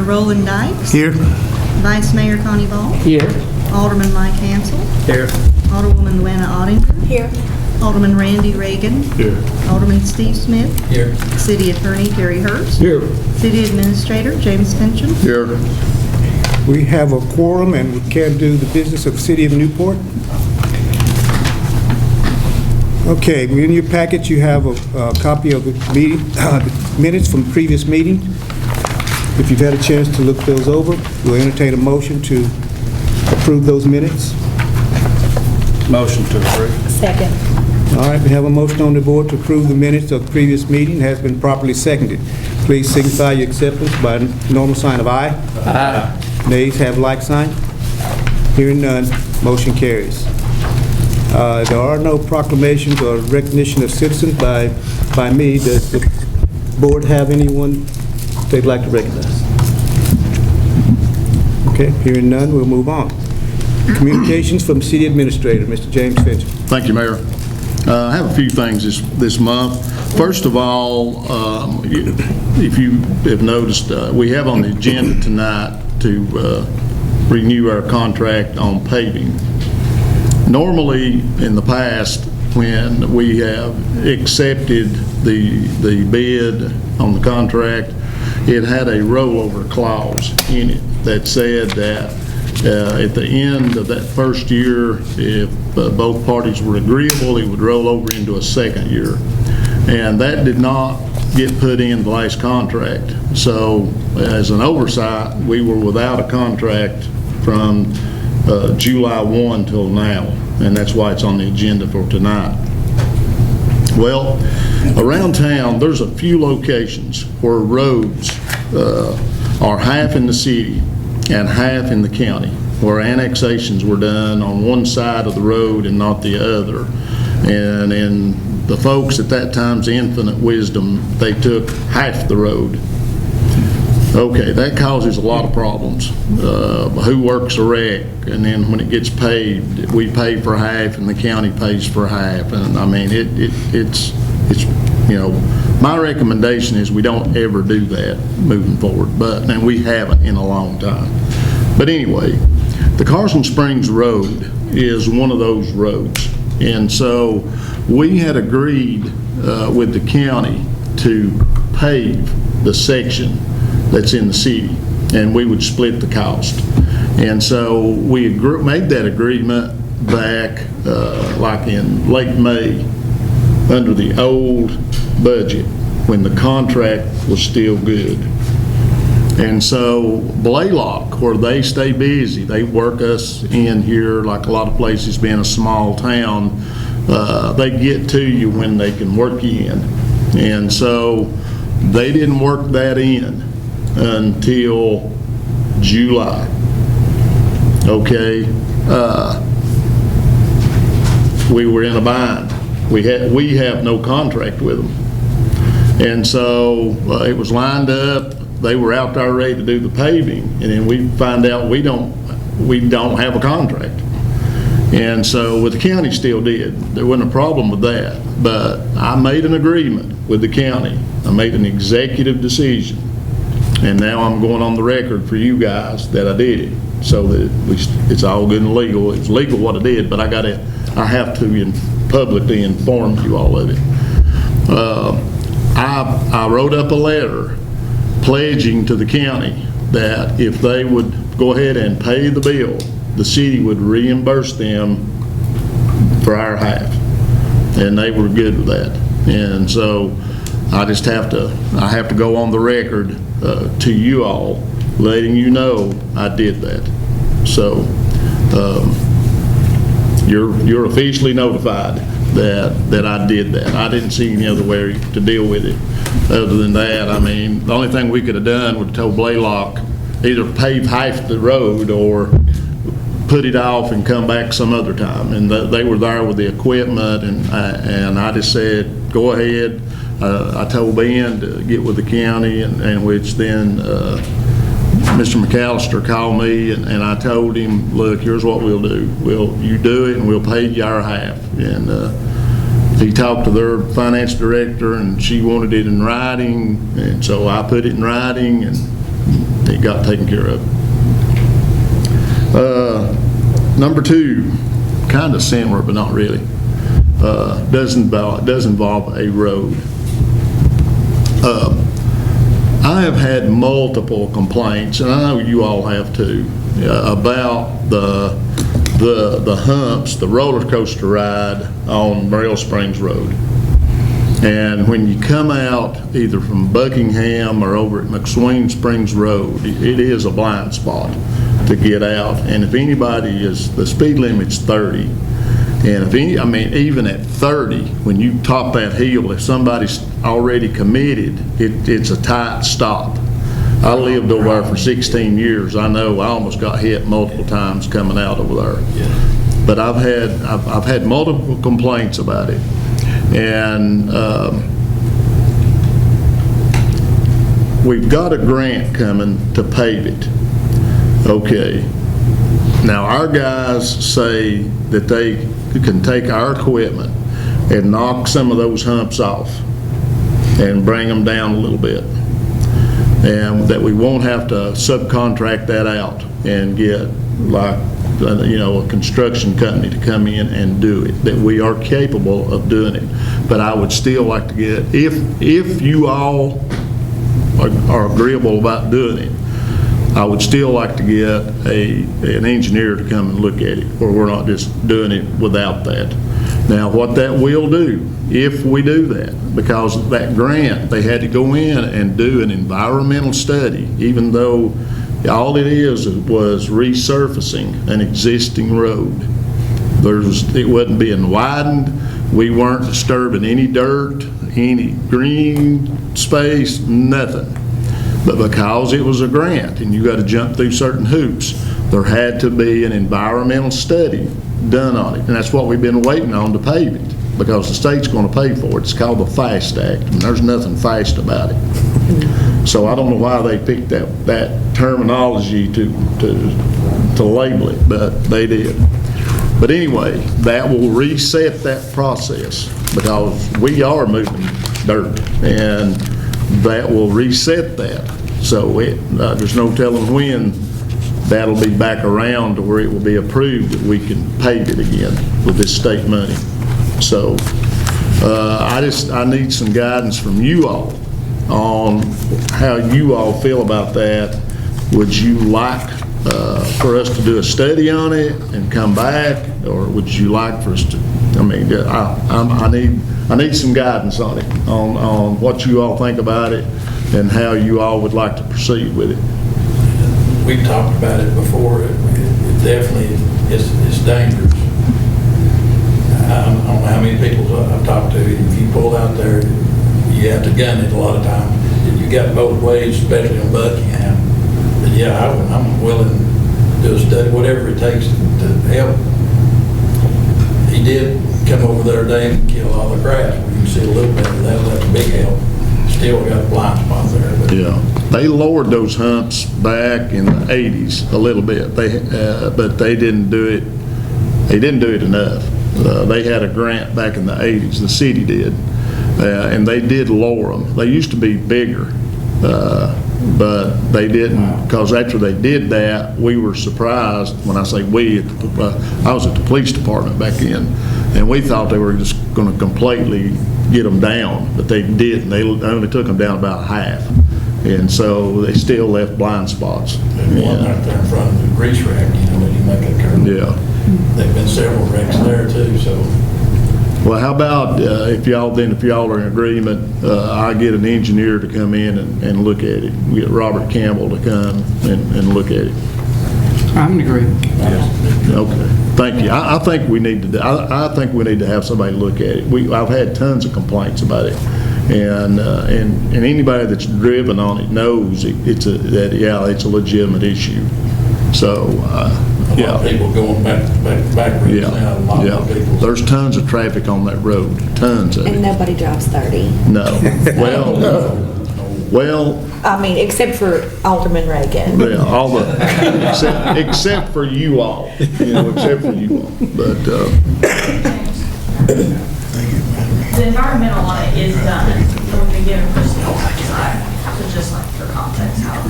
Roland Dykes. Here. Vice Mayor Connie Ball. Here. Alderman Mike Hansel. Here. Alderwoman Luana Ottinger. Here. Alderman Randy Reagan. Here. Alderman Steve Smith. Here. City Attorney Gary Hurst. Here. City Administrator James Fincham. Here. We have a quorum and we can do the business of the City of Newport. Okay, in your packet you have a copy of the meeting, minutes from previous meeting. If you've had a chance to look those over, we'll entertain a motion to approve those minutes. Motion to approve. Second. All right, we have a motion on the board to approve the minutes of the previous meeting. It has been properly seconded. Please signify your acceptance by a normal sign of aye. Aye. Nays have like sign. Hearing none, motion carries. There are no proclamations or recognition of citizens by me. Does the board have anyone they'd like to recognize? Okay, hearing none, we'll move on. Communications from City Administrator, Mr. James Fincham. Thank you, Mayor. I have a few things this month. First of all, if you have noticed, we have on the agenda tonight to renew our contract on paving. Normally, in the past, when we have accepted the bid on the contract, it had a rollover clause in it that said that at the end of that first year, if both parties were agreeable, it would roll over into a second year. And that did not get put in the last contract. So as an oversight, we were without a contract from July 1 till now, and that's why it's on the agenda for tonight. Well, around town, there's a few locations where roads are half in the city and half in the county, where annexations were done on one side of the road and not the other. And in the folks at that time's infinite wisdom, they took half the road. Okay, that causes a lot of problems. Who works a wreck, and then when it gets paid, we pay for half and the county pays for half. And I mean, it's you know, my recommendation is we don't ever do that moving forward, and we haven't in a long time. But anyway, the Carson Springs Road is one of those roads. And so we had agreed with the county to pave the section that's in the city, and we would split the cost. And so we made that agreement back like in late May under the old budget when the contract was still good. And so Blaylock, where they stay busy, they work us in here like a lot of places, being a small town, they get to you when they can work you in. And so they didn't work that in until July. Okay, we were in a bind. We have no contract with them, and so it was lined up. They were out there ready to do the paving, and then we find out we don't have a contract. And so, with the county still did. There wasn't a problem with that, but I made an agreement with the county. I made an executive decision, and now I'm going on the record for you guys that I did it, so that it's all good and legal. It's legal what I did, but I have to publicly inform you all of it. I wrote up a letter pledging to the county that if they would go ahead and pay the bill, the city would reimburse them for our half, and they were good with that. And so I just have to go on the record to you all, letting you know I did that. So you're officially notified that I did that. I didn't see any other way to deal with it other than that. I mean, the only thing we could have done would have told Blaylock either pave half the road or put it off and come back some other time. And they were there with the equipment, and I just said, go ahead. I told Ben to get with the county, and which then Mr. McAllister called me, and I told him, look, here's what we'll do. You do it, and we'll pay you our half. And he talked to their finance director, and she wanted it in writing, and so I put it in writing, and it got taken care of. Number 2, kind of similar, but not really. Does involve a road. I have had multiple complaints, and I know you all have too, about the humps, the roller coaster ride on Morrell Springs Road. And when you come out either from Buckingham or over at McSween Springs Road, it is a blind spot to get out. And if anybody the speed limit's 30. And even at 30, when you top that hill, if somebody's already committed, it's a tight stop. I lived over there for 16 years. I know I almost got hit multiple times coming out over there. But I've had multiple complaints about it. And we've got a grant coming to pave it. Okay. Now, our guys say that they can take our equipment and knock some of those humps off and bring them down a little bit. And that we won't have to subcontract that out and get a construction company to come in and do it, that we are capable of doing it. But I would still like to get, if you all are agreeable about doing it, I would still like to get an engineer to come and look at it, or we're not just doing it without that. Now, what that will do, if we do that, because of that grant, they had to go in and do an environmental study, even though all it was resurfacing an existing road. It wasn't being widened. We weren't disturbing any dirt, any green space, nothing. But because it was a grant and you got to jump through certain hoops, there had to be an environmental study done on it. And that's what we've been waiting on to pave it, because the state's going to pay for it. It's called the FAST Act, and there's nothing fast about it. So I don't know why they picked that terminology to label it, but they did. But anyway, that will reset that process, because we are moving dirt, and that will reset that. So there's no telling when that'll be back around to where it will be approved that we can pave it again with this state money. So I need some guidance from you all on how you all feel about that. Would you like for us to do a study on it and come back, or would you like for us to, I need some guidance on it, on what you all think about it and how you all would like to proceed with it. We've talked about it before. It definitely is dangerous. I don't know how many people I've talked to. If you pull out there, you have to gun it a lot of times. You got both ways, especially on Buckingham. But yeah, I'm willing to do a study, whatever it takes to help. He did come over there today and kill all the grass. You can see a little bit of that. That's a big help. Still got a blind spot there. But yeah, they lowered those humps back in the 80s a little bit. But they didn't do it. They didn't do it enough. They had a grant back in the 80s. The city did, and they did lower them. They used to be bigger, but they didn't, because after they did that, we were surprised. When I say we, I was at the police department back then, and we thought they were just going to completely get them down, but they didn't. They only took them down about half, and so they still left blind spots. There's one right there in front of the grease rack, when you make a turn. Yeah. There've been several wrecks there too, so. Well, how about if y'all are in agreement, I get an engineer to come in and look at it. We get Robert Campbell to come and look at it. I'm in agreement. Okay, thank you. I think we need to. I think we need to have somebody look at it. I've had tons of complaints about it, and anybody that's driven on it knows it's a legitimate issue. So. A lot of people going back roads now. A lot of people. There's tons of traffic on that road, tons of it. And nobody drives 30. No. Well, I mean, except for Alderman Reagan. Yeah, except for you all, except for you all. But the environmental audit is done, so we've been given side. So just like for context, how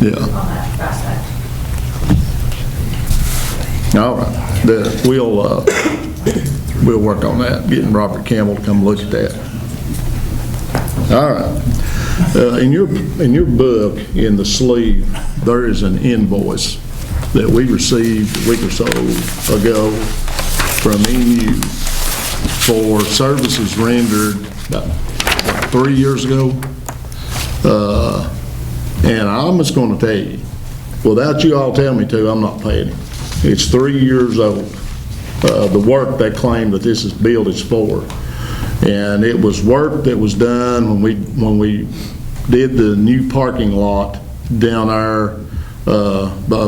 Yeah. on that aspect. All right. We'll work on that, getting Robert Campbell to come look at that. All right. In your book, in the sleeve, there is an invoice that we received a week or so ago from NU for services rendered about 3 years ago. And I'm just going to tell you, without you all telling me to, I'm not paying it. It's 3 years old, the work they claim that this is billed is for. And it was work that was done when we did the new parking lot down there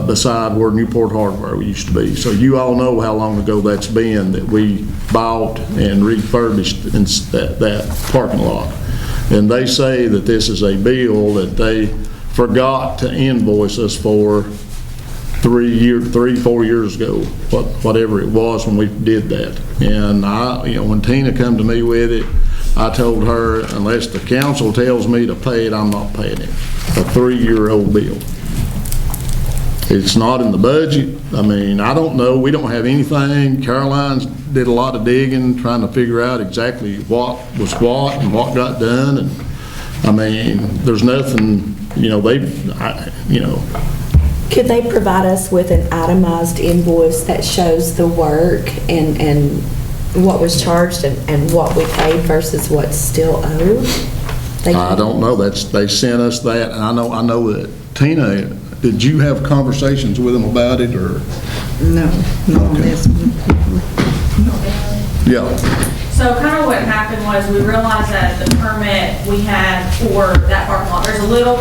beside where Newport Hardware used to be. So you all know how long ago that's been that we bought and refurbished that parking lot. And they say that this is a bill that they forgot to invoice us for 4 years ago, whatever it was when we did that. And when Tina come to me with it, I told her, unless the council tells me to pay it, I'm not paying it. A 3-year-old bill. It's not in the budget. I mean, I don't know. We don't have anything. Caroline's did a lot of digging, trying to figure out exactly what was what and what got done. And I mean, there's nothing, Could they provide us with an itemized invoice that shows the work and what was charged and what we paid versus what's still owed? I don't know. They sent us that, and I know that Tina, did you have conversations with them about it, or? No, on this one. Yeah. So kind of what happened was we realized that the permit we had for that parking lot, there's a little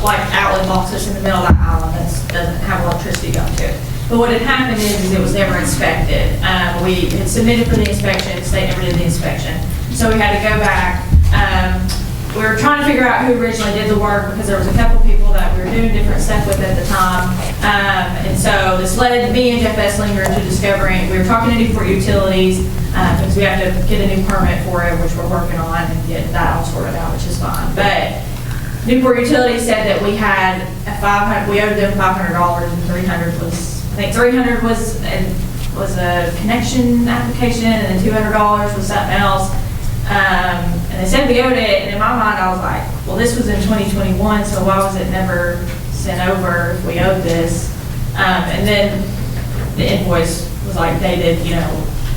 like outlet box that's in the middle of that island that doesn't have electricity going to it. But what had happened is it was never inspected. We had submitted for the inspection, state never did the inspection. So we had to go back. We were trying to figure out who originally did the work because there was a couple people that we were doing different stuff with at the time. And so this led me and Jeff Esslinger to discovering, we were talking to Newport Utilities because we have to get a new permit for it, which we're working on and get that all sorted out, which is fine. But Newport Utilities said that we had we owed them $500 and $300 was, I think $300 was a connection application and then $200 was something else. And they said we owed it, and in my mind I was like, well, this was in 2021, so why was it never sent over if we owed this? And then the invoice was like dated,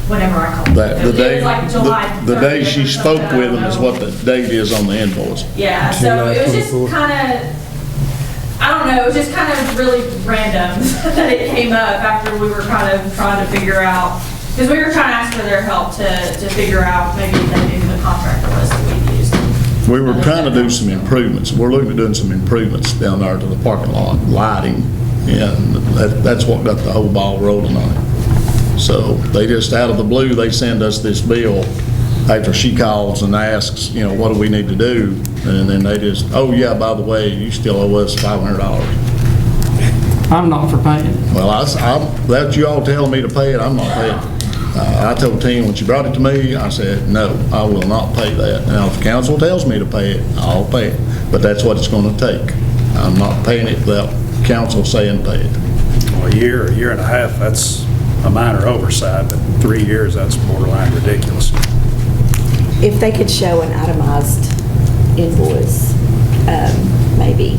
whenever I called. The It was like July day 30th she or spoke something, with I them don't is know. what the date is on the invoice. Yeah, so it was just kind of, I don't know, it was just kind of really random that it came up after we were kind of trying to figure out, because we were trying to ask for their help to figure out maybe if they knew who the contractor was that we used. We were trying to do some improvements. We're looking at doing some improvements down there to the parking lot, lighting, and that's what got the whole ball rolling on it. So they just, out of the blue, they send us this bill after she calls and asks, what do we need to do? And then they just, oh yeah, by the way, you still owe us $500. I'm not for paying it. Well, that you all tell me to pay it, I'm not paying it. I told Tina when she brought it to me, I said, no, I will not pay that. Now, if council tells me to pay it, I'll pay it. But that's what it's going to take. I'm not paying it without council saying pay it. Well, a year and a half, that's a minor oversight, but 3 years, that's borderline ridiculous. If they could show an itemized invoice, maybe.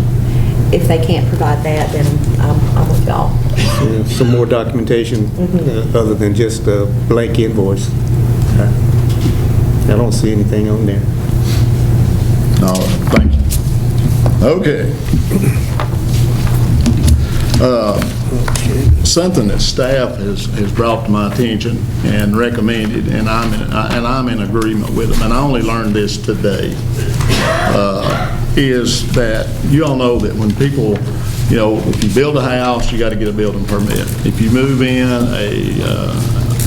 If they can't provide that, then I'm with y'all. Some more documentation other than just a blank invoice. I don't see anything on there. No, thank you. Okay. Something that staff has brought to my attention and recommended, and I'm in agreement with them, and I only learned this today, is that you all know that when people, if you build a house, you got to get a building permit. If you move in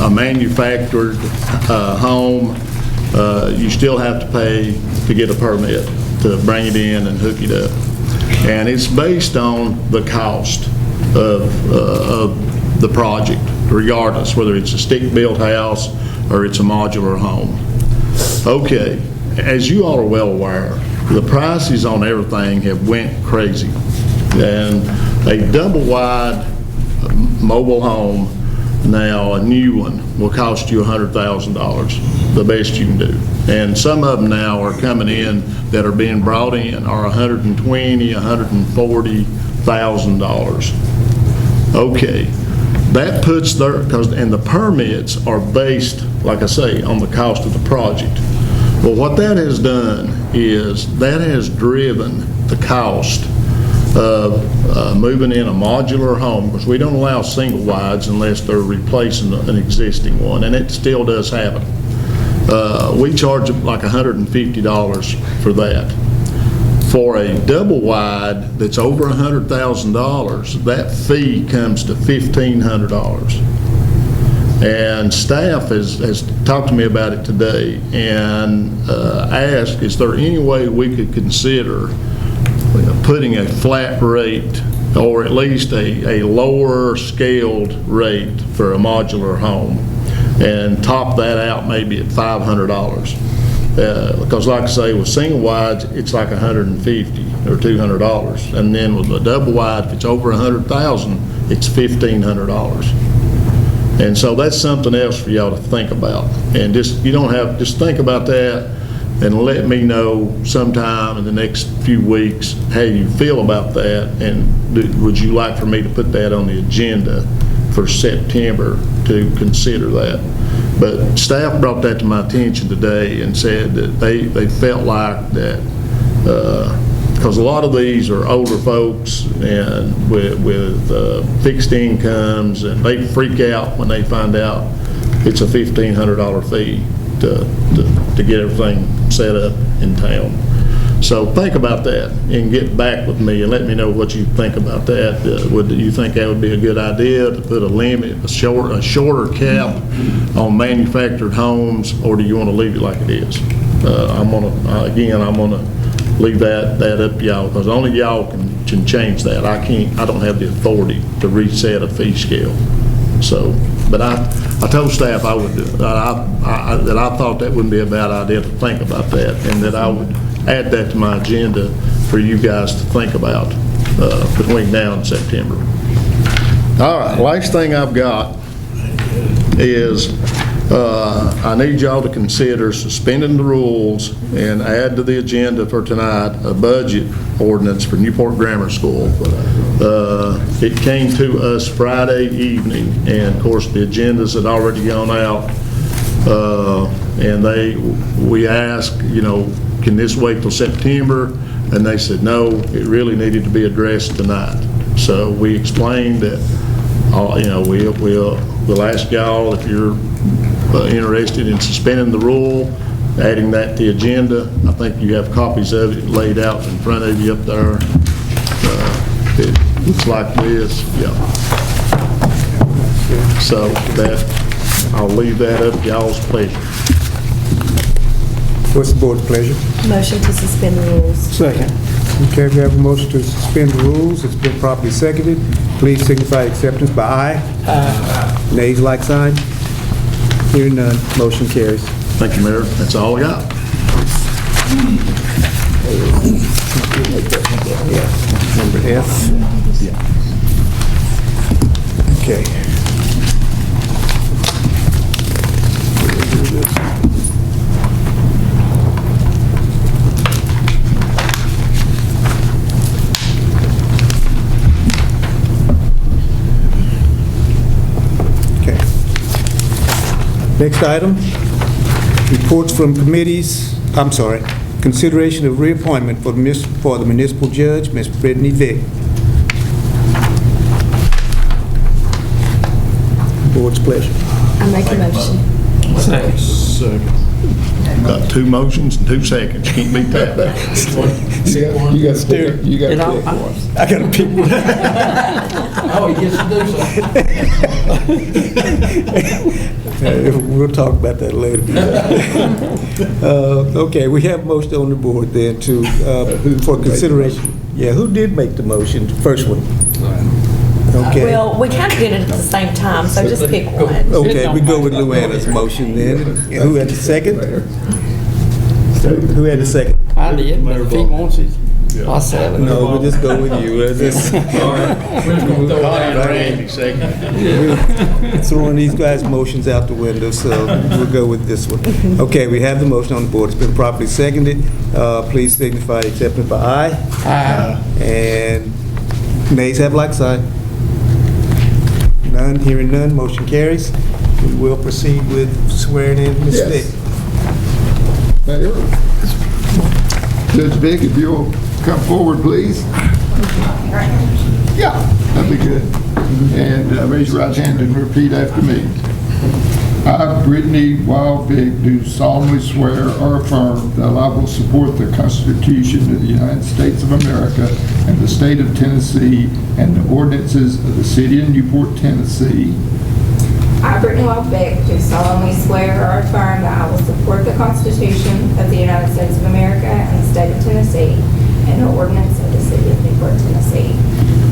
a manufactured home, you still have to pay to get a permit to bring it in and hook it up. And it's based on the cost of the project, regardless whether it's a stick-built house or it's a modular home. Okay, as you all are well aware, the prices on everything have went crazy. And a double-wide mobile home, now a new one, will cost you $100,000, the best you can do. And some of them now are coming in that are being brought in are $120,000, $140,000. Okay, that puts their, and the permits are based, like I say, on the cost of the project. Well, what that has done is that has driven the cost of moving in a modular home, because we don't allow single wides unless they're replacing an existing one, and it still does happen. We charge like $150 for that. For a double wide that's over $100,000, that fee comes to $1,500. And staff has talked to me about it today and asked, is there any way we could consider putting a flat rate, or at least a lower scaled rate for a modular home, and top that out maybe at $500? Because like I say, with single wides, it's like $150 or $200. And then with a double wide, if it's over $100,000, it's $1,500. And so that's something else for y'all to think about. And just think about that and let me know sometime in the next few weeks how you feel about that, and would you like for me to put that on the agenda for September to consider that. But staff brought that to my attention today and said that they felt like that, because a lot of these are older folks and with fixed incomes, and they freak out when they find out it's a $1,500 fee to get everything set up in town. So think about that and get back with me and let me know what you think about that. Would you think that would be a good idea to put a limit, a shorter cap on manufactured homes, or do you want to leave it like it is? I'm gonna leave that up to y'all, because only y'all can change that. I don't have the authority to reset a fee scale. So, but I told staff I would do it. That I thought that wouldn't be a bad idea to think about that, and that I would add that to my agenda for you guys to think about between now and September. All right, last thing I've got is I need y'all to consider suspending the rules and add to the agenda for tonight a budget ordinance for Newport Grammar School. It came to us Friday evening, and of course the agendas had already gone out, and we asked, can this wait till September? And they said no, it really needed to be addressed tonight. So we explained that we'll ask y'all if you're interested in suspending the rule, adding that to the agenda. I think you have copies of it laid out in front of you up there. It looks like this, yeah. So that, I'll leave that up to y'all's pleasure. What's the board's pleasure? Motion to suspend the rules. Second. Okay, we have a motion to suspend the rules. It's been properly seconded. Please signify acceptance by aye. Aye. Nays, like sign. Hearing none, motion carries. Thank you, Mayor. That's all I got. Number F. Okay. Next item, reports from committees, consideration of reappointment for the municipal judge, Ms. Brittany Vick. Board's pleasure. I make a motion. Second. Got 2 motions and 2 seconds. Can't beat that. You got to pick. You got to pick one. I got to pick one. Oh, he gets to do something. We'll talk about that later. Okay, we have motion on the board there for consideration. Yeah, who did make the motion? The first one. Okay. Well, we kind of did it at the same time, so just pick one. Okay, we go with Luana's motion then. And who had the second? Who had the second? I did, but if he wants it, I'll sell it. No, we'll just go with you. We're just Randy, second. throwing these guys' motions out the window, so we'll go with this one. Okay, we have the motion on the board. It's been properly seconded. Please signify acceptance by aye. Aye. And nays have like sign. None, hearing none, motion carries. We will proceed with swearing in Ms. Yes. Vick. Mayor, Judge Vick, if you'll come forward, please. Yeah, that'd be good. And raise your right hand and repeat after me. I, Brittany Wild Vick, do solemnly swear or affirm that I will support the Constitution of the United States of America and the state of Tennessee and the ordinances of the city of Newport, Tennessee. I, Brittany Wild Vick, do solemnly swear or affirm that I will support the Constitution of the United States of America and the state of Tennessee and the ordinance of the city of Newport, Tennessee.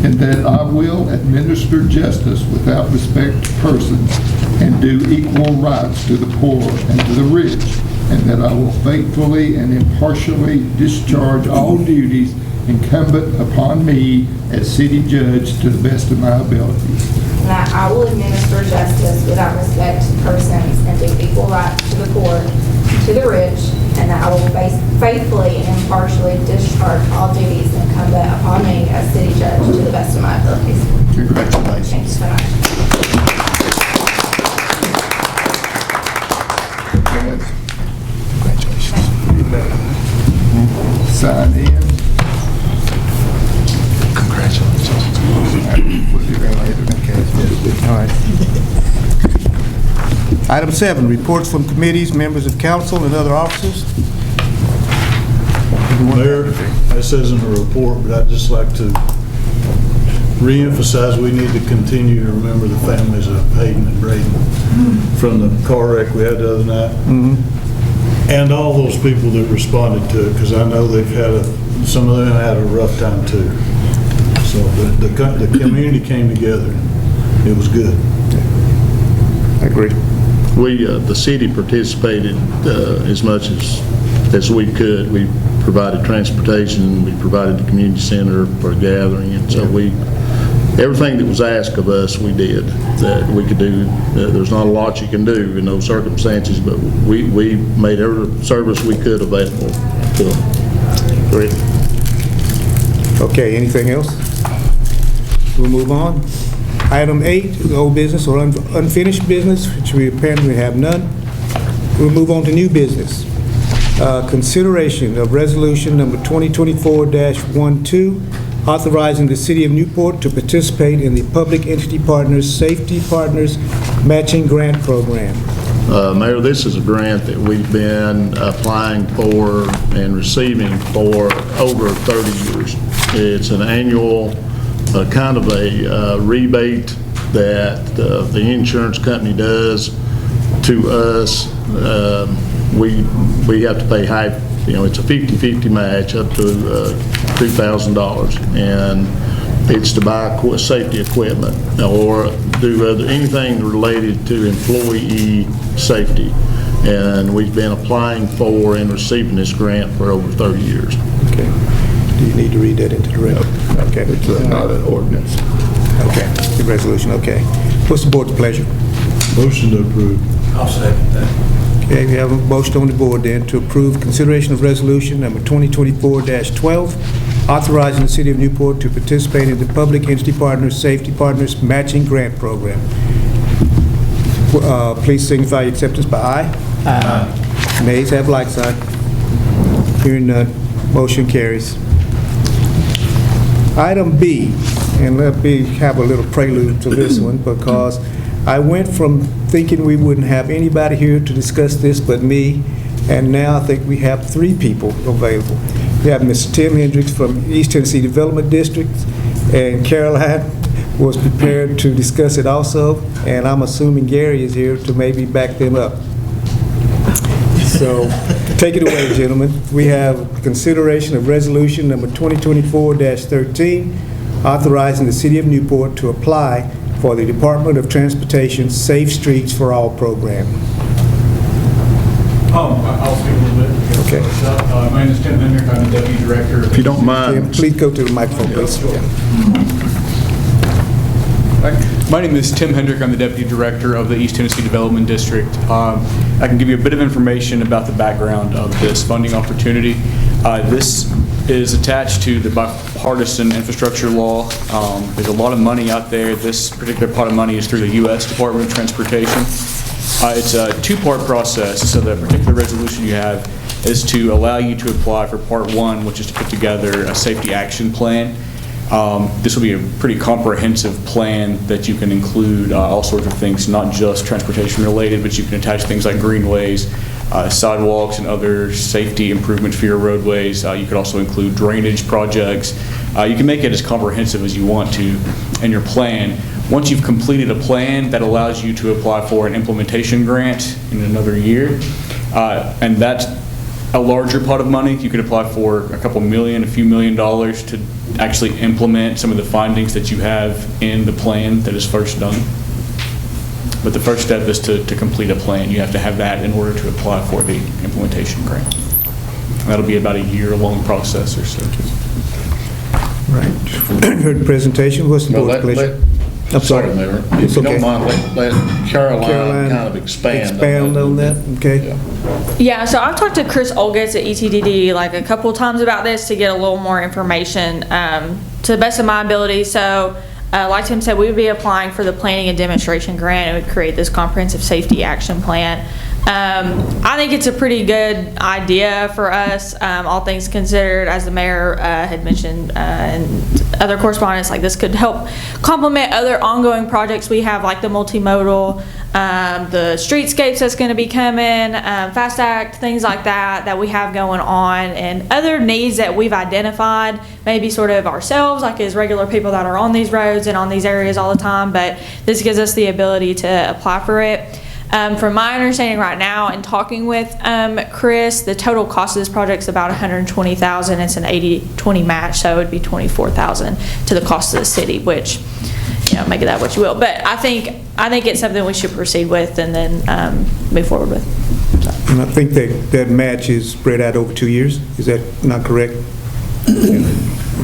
And that I will administer justice without respect to persons and do equal rights to the poor and to the rich. And that I will faithfully and impartially discharge all duties incumbent upon me as city judge to the best of my ability. And that I will administer justice without respect to persons and do equal rights to the poor and to the rich. And that I will faithfully and impartially discharge all duties incumbent upon me as city judge to the best of my abilities. Congratulations. Thank you so much. Sign in. Congratulations. All right. Item 7, reports from committees, members of council, and other officers. Mayor, this isn't a report, but I'd just like to reemphasize we need to continue to remember the families of Hayden and Braden from the car wreck we had the other night. And all those people that responded to it, because I know they've had some of them had a rough time too. So the community came together. It was good. I agree. We, the city participated as much as we could. We provided transportation, we provided the community center for a gathering, and so everything that was asked of us, we did, that we could do. There's not a lot you can do in those circumstances, but we made every service we could available to them. Great. Okay, anything else? We'll move on. Item 8 is old business or unfinished business, which we apparently have none. We'll move on to new business. Consideration of resolution number 2024-12, authorizing the city of Newport to participate in the Public Entity Partners Safety Partners Matching Grant Program. Mayor, this is a grant that we've been applying for and receiving for over 30 years. It's an annual kind of a rebate that the insurance company does to us. We have to pay high, it's a 50-50 match up to $2,000, and it's to buy safety equipment or do anything related to employee safety. And we've been applying for and receiving this grant for over 30 years. Okay. Do you need to read that into the record? Okay. It's not an ordinance. Okay. The resolution, okay. What's the board's pleasure? Motion to approve. I'll second that. Okay, we have a motion on the board then to approve consideration of resolution number 2024-12, authorizing the city of Newport to participate in the Public Entity Partners Safety Partners Matching Grant Program. Please signify your acceptance by aye. Aye. Nays have like sign. Hearing none, motion carries. Item B, and let me have a little prelude to this one because I went from thinking we wouldn't have anybody here to discuss this but me, and now I think we have 3 people available. We have Mr. Tim Hendricks from East Tennessee Development District, and Caroline was prepared to discuss it also, and I'm assuming Gary is here to maybe back them up. So take it away, gentlemen. We have consideration of resolution number 2024-13, authorizing the city of Newport to apply for the Department of Transportation Safe Streets for All program. I'll speak a little bit. Okay. My name is Tim Hendrick. I'm the Deputy Director. If you don't Tim, mind, please go to the microphone, please. My name is Tim Hendrick. I'm the Deputy Director of the East Tennessee Development District. I can give you a bit of information about the background of this funding opportunity. This is attached to the bipartisan infrastructure law. There's a lot of money out there. This particular pot of money is through the U.S. Department of Transportation. It's a two-part process, so the particular resolution you have is to allow you to apply for Part 1, which is to put together a safety action plan. This will be a pretty comprehensive plan that you can include all sorts of things, not just transportation related, but you can attach things like greenways, sidewalks, and other safety improvements for your roadways. You could also include drainage projects. You can make it as comprehensive as you want to in your plan. Once you've completed a plan, that allows you to apply for an implementation grant in another year, and that's a larger pot of money. You could apply for a couple million, a few $1 million to actually implement some of the findings that you have in the plan that is first done. But the first step is to complete a plan. You have to have that in order to apply for the implementation grant. That'll be about a year-long process or so. Right. Heard the presentation. What's the board's pleasure? I'm sorry. Mayor, It's if you okay. don't mind, let Caroline kind of expand on that. Okay. Yeah, so I've talked to Chris Olgetz at ETDD like a couple of times about this to get a little more information to the best of my ability. So like Tim said, we would be applying for the planning and demonstration grant. It would create this comprehensive safety action plan. I think it's a pretty good idea for us, all things considered, as the mayor had mentioned, and other correspondents, like this could help complement other ongoing projects we have, like the multimodal, the streetscapes that's going to be coming, Fast Act, things like that we have going on, and other needs that we've identified, maybe sort of ourselves, like as regular people that are on these roads and on these areas all the time, but this gives us the ability to apply for it. From my understanding right now and talking with Chris, the total cost of this project is about $120,000. It's an 80-20 match, so it would be $24,000 to the cost of the city, which, you know, make of that what you will. But I think it's something we should proceed with and then move forward with. So. And I think that match is spread out over 2 years. Is that not correct?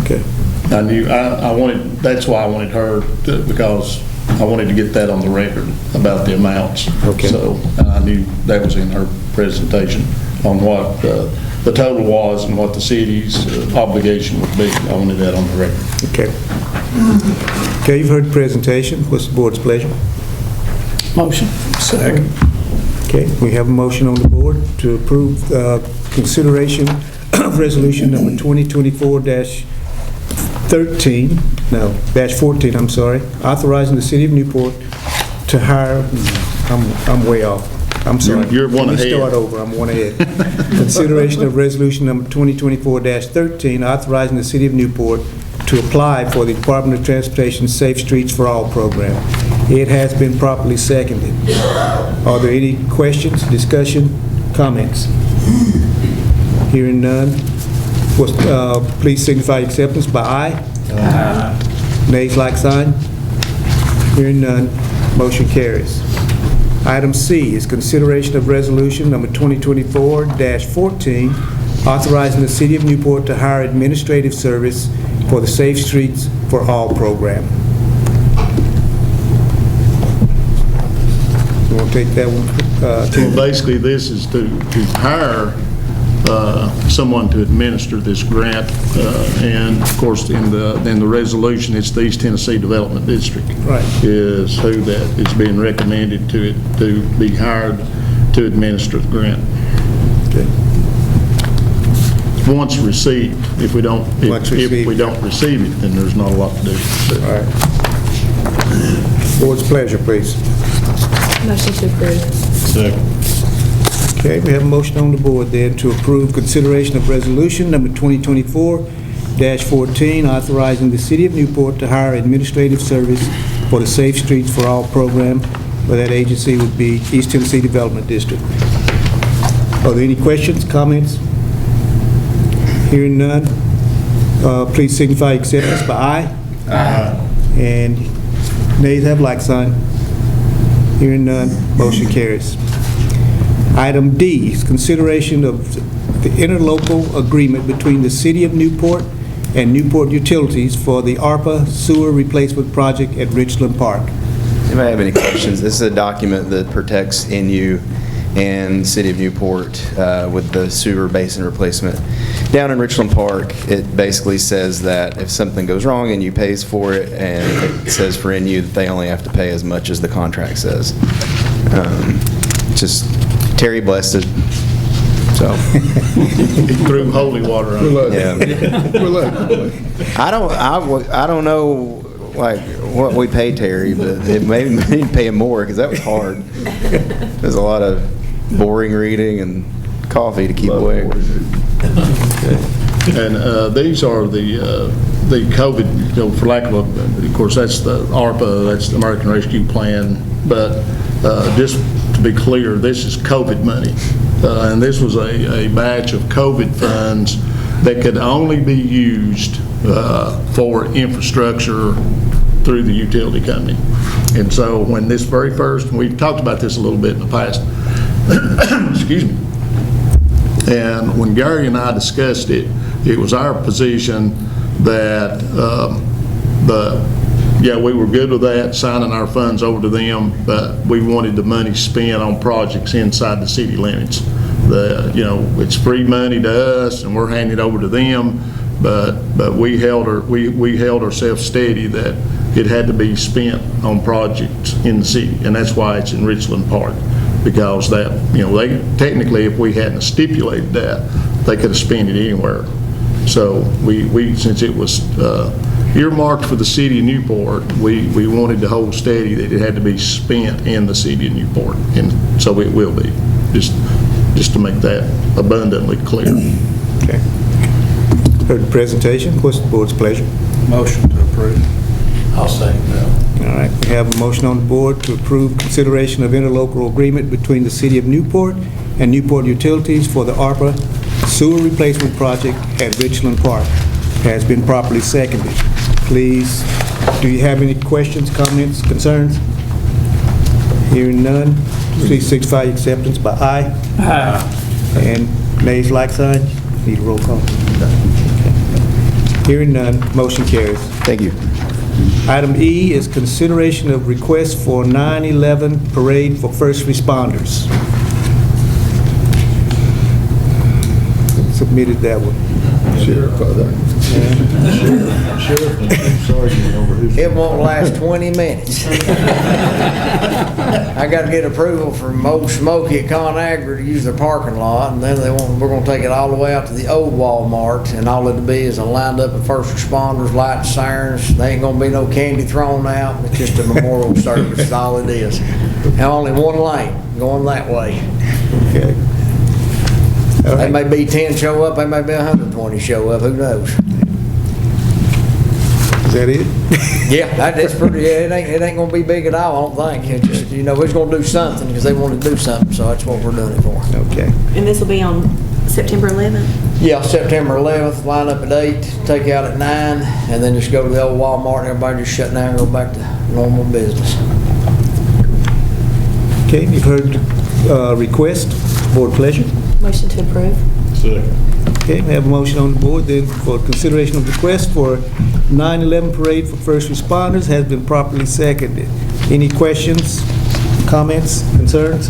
Okay. I wanted, that's why I wanted her to, because I wanted to get that on the record about the amounts. Okay. So I knew that was in her presentation on what the total was and what the city's obligation would be. I wanted that on the record. Okay. Okay, you've heard the presentation. What's the board's pleasure? Motion. Second. Okay, we have a motion on the board to approve consideration of resolution number 2024-14, I'm sorry, authorizing the city of Newport to hire, I'm way off. I'm sorry. You're one ahead. Let me start over, I'm one ahead. Consideration of resolution number 2024-13, authorizing the city of Newport to apply for the Department of Transportation Safe Streets for All program. It has been properly seconded. Are there any questions, discussion, comments? Hearing none. Please signify acceptance by aye. Aye. Nays like sign. Hearing none. Motion carries. Item C is consideration of resolution number 2024-14, authorizing the city of Newport to hire administrative service for the Safe Streets for All program. You want to take that one, Tim? Basically, this is to hire someone to administer this grant, and of course, in the resolution, it's the East Tennessee Development District. Right. Is who that is being recommended to be hired to administer the grant. Okay. Once received, if we don't receive it, then there's not a lot to do. All right. Board's pleasure, please. Motion to approve. Second. Okay, we have a motion on the board then to approve consideration of resolution number 2024-14, authorizing the city of Newport to hire administrative service for the Safe Streets for All program, where that agency would be East Tennessee Development District. Are there any questions, comments? Hearing none, please signify acceptance by aye. Aye. And nays have like sign. Hearing none, motion carries. Item D is consideration of the interlocal agreement between the City of Newport and Newport Utilities for the ARPA sewer replacement project at Richland Park. Anybody have any questions? This is a document that protects NU and the City of Newport with the sewer basin replacement. Down in Richland Park, it basically says that if something goes wrong, NU pays for it, and it says for NU that they only have to pay as much as the contract says. Just Terry blessed it. So. He threw holy water on it. Yeah. I don't know like what we pay Terry, but it maybe we need to pay him more because that was hard. There's a lot of boring reading and coffee to keep awake. And these are the COVID, for lack of course, that's the ARPA, that's the American Rescue Plan, but just to be clear, this is COVID money. And this was a batch of COVID funds that could only be used for infrastructure through the utility company. And so when this very first, we've talked about this a little bit in the past, excuse me, and when Gary and I discussed it, it was our position that we were good with that, signing our funds over to them, but we wanted the money spent on projects inside the city limits. It's free money to us, and we're handing it over to them, but we held ourselves steady that it had to be spent on projects in the city, and that's why it's in Richland Park, because that, they technically, if we hadn't stipulated that, they could have spent it anywhere. So we since it was earmarked for the city of Newport, we wanted to hold steady that it had to be spent in the city of Newport, and so it will be, just to make that abundantly clear. Okay. Heard the presentation. What's the board's pleasure? Motion to approve. I'll second that. All right, we have a motion on the board to approve consideration of interlocal agreement between the City of Newport and Newport Utilities for the ARPA sewer replacement project at Richland Park. Has been properly seconded. Please, do you have any questions, comments, concerns? Hearing none, please signify your acceptance by aye. Aye. And nays like sign. Need a roll call. Okay. Hearing none, motion carries. Thank you. Item E is consideration of request for 9/11 parade for first responders. Submitted that one. Sheriff, Sheriff and Chief Sergeant over who's... It won't last 20 minutes. I got to get approval from Old Smoky at ConAgra to use their parking lot, and then we're going to take it all the way out to the old Walmart, and all it'll be is a lined up of first responders, lights, sirens. There ain't going to be no candy thrown out. It's just a memorial service. That's all it is. And only one lane going that way. Okay. All They right. may be 10 show up, they may be 120 show up, who knows? Is that it? Yeah, that's pretty, it ain't gonna be big at all, I don't think. It's just, we're gonna do something because they want to do something, so that's what we're doing it for. Okay. And this will be on September 11th? Yeah, September 11th, line up at 8, take out at 9, and then just go to the old Walmart, and everybody just shut down and go back to normal business. Okay, you've heard request. Board pleasure. Motion to approve. Second. Okay, we have a motion on the board then for consideration of request for 9/11 parade for first responders has been properly seconded. Any questions, comments, concerns?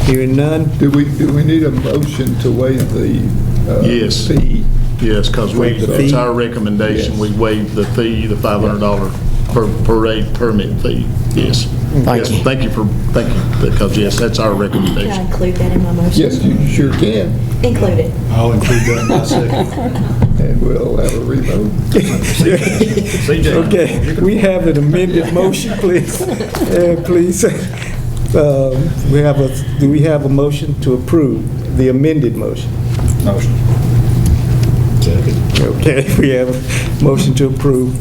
Hearing none. do we need a motion to waive the Yes. fee? Yes, because Waive the it's fee? our recommendation, Yes. we waive the fee, the $500 per parade permit fee. Yes. Thank you. Thank you, because yes, that's our Can I recommendation. include that in my motion? Yes, you sure can, Include it. I'll include that in my second. and we'll have a revote. Okay, we have an amended motion, please. Please. Do we have a motion to approve the amended motion? Motion. Second. Okay, we have a motion to approve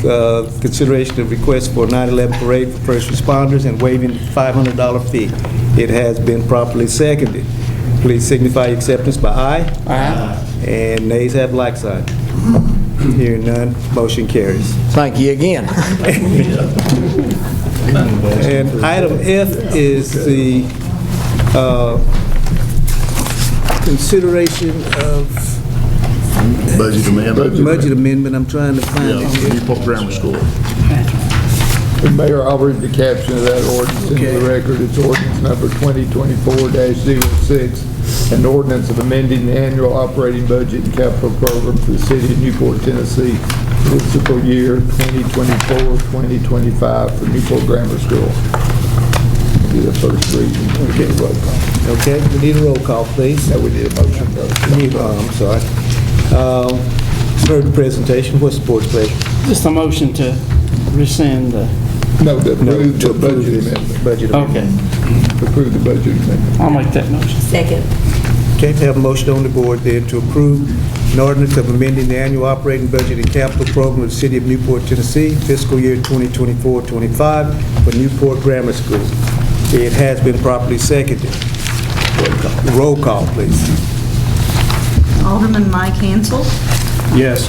consideration of request for 9/11 parade for first responders and waiving the $500 fee. It has been properly seconded. Please signify your acceptance by aye. Aye. And nays have like sign. Hearing none, motion carries. Thank you again. And item F is the consideration of Budget amendment. budget amendment, I'm trying to find Yeah, it for here. Newport Grammar School. The Mayor, I'll read the caption of that ordinance into the record. It's ordinance number 2024-06, an ordinance of amending the annual operating budget and capital program for the city of Newport, Tennessee, fiscal year 2024-2025 for Newport Grammar School. Be the first reading. Okay, roll call. Okay, we need a roll call, please. No, we need a motion, though. I'm sorry. Heard the presentation, what's the board's pleasure? Just a motion to rescind the, No, to approve to the approve budget this amendment. budget amendment. okay, Approve the budget amendment. I'll make that motion. Second. Okay, we have a motion on the board then to approve an ordinance of amending the annual operating budget and capital program of the city of Newport, Tennessee, fiscal year 2024-25 for Newport Grammar School. It has been properly seconded. Roll call, please. Alderman Mike Hansel, Yes.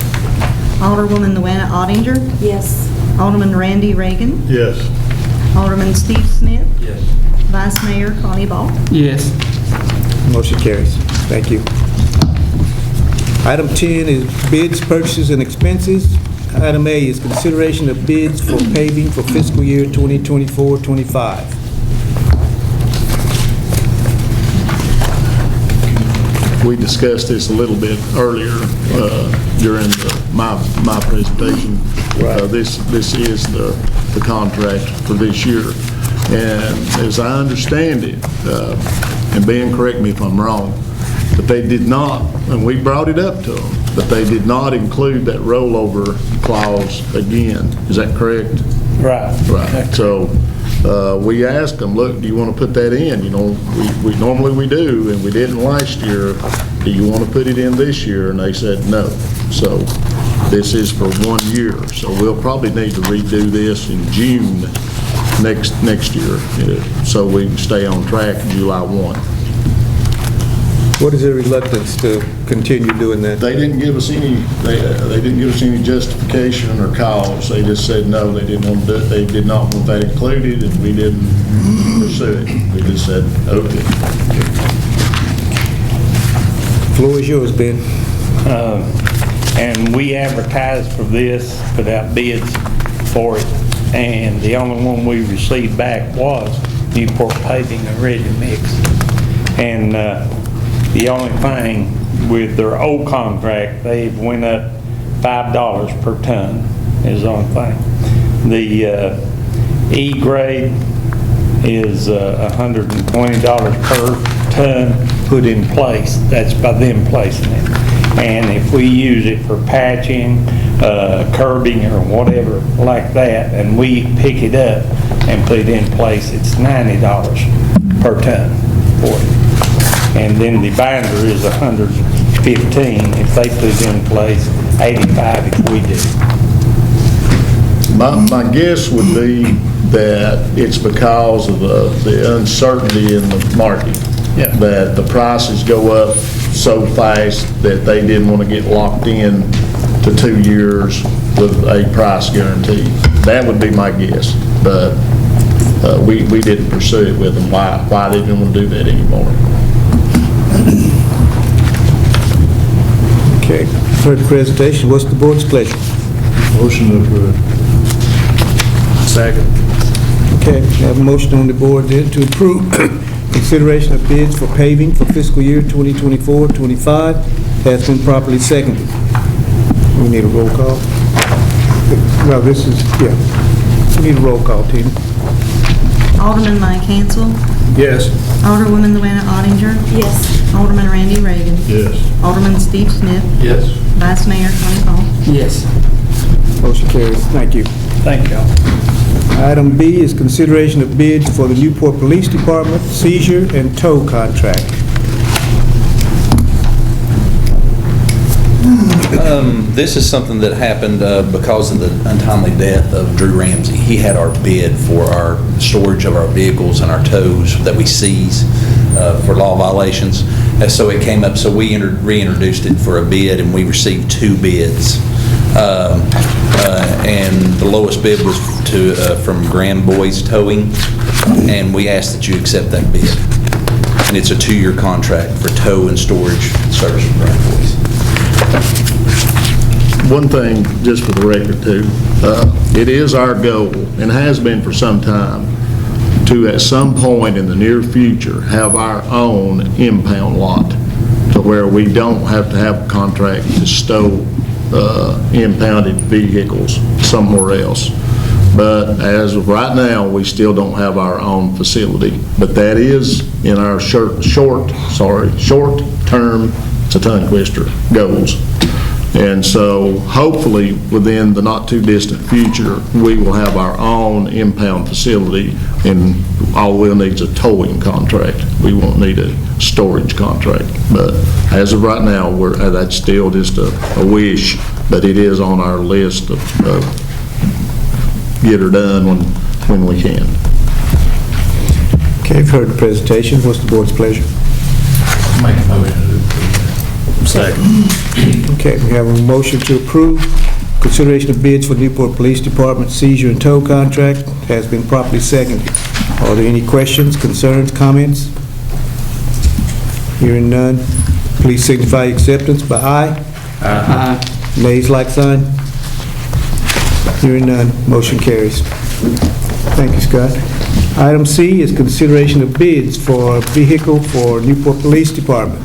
Alderwoman Luana Ottinger, Yes. Alderman Randy Reagan, Yes. Alderman Steve Smith, Yes. Vice Mayor Connie Ball. Yes. Motion carries. Thank you. Item 10 is bids, purchases, and expenses. Item A is consideration of bids for paving for fiscal year 2024-25. We discussed this a little bit earlier during my presentation. This is the contract for this year. And as I understand it, and Ben, correct me if I'm wrong, but they did not, and we brought it up to them, but they did not include that rollover clause again. Is that correct? Right. Right. So we asked them, look, do you want to put that in? You know, we normally we do, and we didn't last year. Do you want to put it in this year? And they said no. So this is for 1 year. So we'll probably need to redo this in June next year, so we can stay on track July 1. What is their reluctance to continue doing that? They didn't give us any. They didn't give us any justification or cause. They just said no. They didn't want to do it. They did not want that included, and we didn't pursue it. We just said okay. Floor is yours, Ben. And we advertised for this, put out bids for it, and the only one we received back was Newport Paving and Ready Mix. And the only thing with their old contract, they went up $5 per ton is the only thing. The E grade is $120 per ton put in place. That's by them placing it. And if we use it for patching, curbing, or whatever like that, and we pick it up and put it in place, it's $90 per ton for it. And then the binder is $115 if they put it in place, $85 if we do. My guess would be that it's because of the uncertainty in the market. Yeah. That the prices go up so fast that they didn't want to get locked in to 2 years with a price guarantee. That would be my guess. But we didn't pursue it with them. Why they didn't want to do that anymore. Okay, heard the presentation. What's the board's pleasure? Motion approved. Second. Okay, we have a motion on the board then to approve consideration of bids for paving for fiscal year 2024-25 has been properly seconded. We need a roll call. No, this is, yeah. We need a roll call, Tina. Alderman Mike Hansel, Yes. Alderwoman Luana Ottinger, Yes. Alderman Randy Reagan, Yes. Alderman Steve Smith, Yes. Vice Mayor Connie Ball. Yes. Motion carries. Thank you. Thank y'all. Item B is consideration of bids for the Newport Police Department seizure and tow contract. This is something that happened because of the untimely death of Drew Ramsey. He had our bid for our storage of our vehicles and our tows that we seize for law violations. And so it came up, so we reintroduced it for a bid, and we received 2 bids. And the lowest bid was from Grand Boys Towing, and we asked that you accept that bid. and it's a 2-year contract for tow and storage services for our employees. One thing, just for the record too, it is our goal, and has been for some time, to at some point in the near future have our own impound lot, to where we don't have to have a contract to stow impounded vehicles somewhere else. But as of right now, we still don't have our own facility. But that is in our short-term, it's a tongue twister, goals. And so hopefully within the not too distant future, we will have our own impound facility, and all we'll need is a towing contract. We won't need a storage contract. But as of right now, that's still just a wish, but it is on our list of get her done when we can. Okay, you've heard the presentation. What's the board's pleasure? Make a motion to approve. Second. Okay, we have a motion to approve. Consideration of bids for Newport Police Department seizure and tow contract has been properly seconded. Are there any questions, concerns, comments? Hearing none, please signify acceptance by aye. Aye. Nays, like sign. Hearing none, motion carries. Thank you, Scott. Item C is consideration of bids for vehicle for Newport Police Department.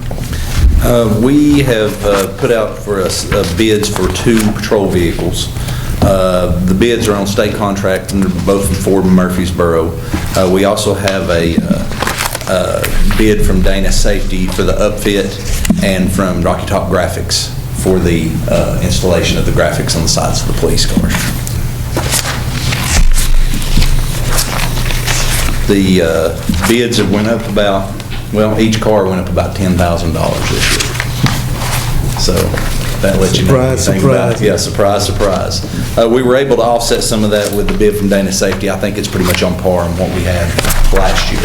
We have put out for us bids for 2 patrol vehicles. The bids are on state contract, and they're both from Ford and Murfreesboro. We also have a bid from Dana Safety for the upfit, and from Rocky Top Graphics for the installation of the graphics on the sides of the police cars. The bids have went up about, well, each car went up about $10,000 this year. So that lets you know anything about it. Yeah, surprise, surprise. We were able to offset some of that with the bid from Dana Safety. I think it's pretty much on par on what we had last year.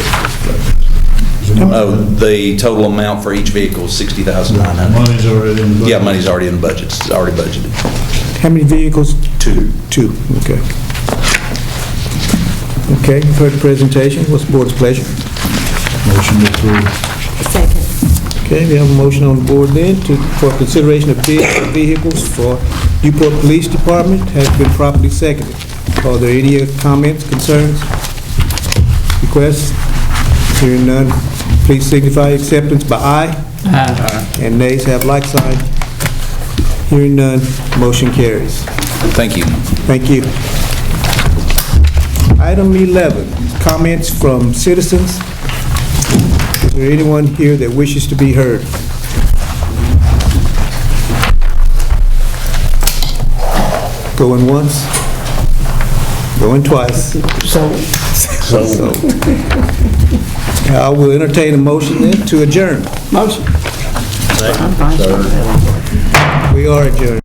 The total amount for each vehicle is $60,900. Money's already in the budget? Yeah, money's already in the budget. It's already budgeted. How many vehicles? 2. 2, okay. Okay, you've heard the presentation. What's the board's pleasure? Motion to approve. Second. Okay, we have a motion on the board then for consideration of bids for vehicles for Newport Police Department has been properly seconded. Are there any comments, concerns, requests? Hearing none, please signify acceptance by aye. Aye. And nays have like sign. Hearing none, motion carries. Thank you. Thank you. Item 11, comments from citizens. Is there anyone here that wishes to be heard? Going once? Going twice? So. I will entertain a motion then to adjourn. Motion. We are adjourned.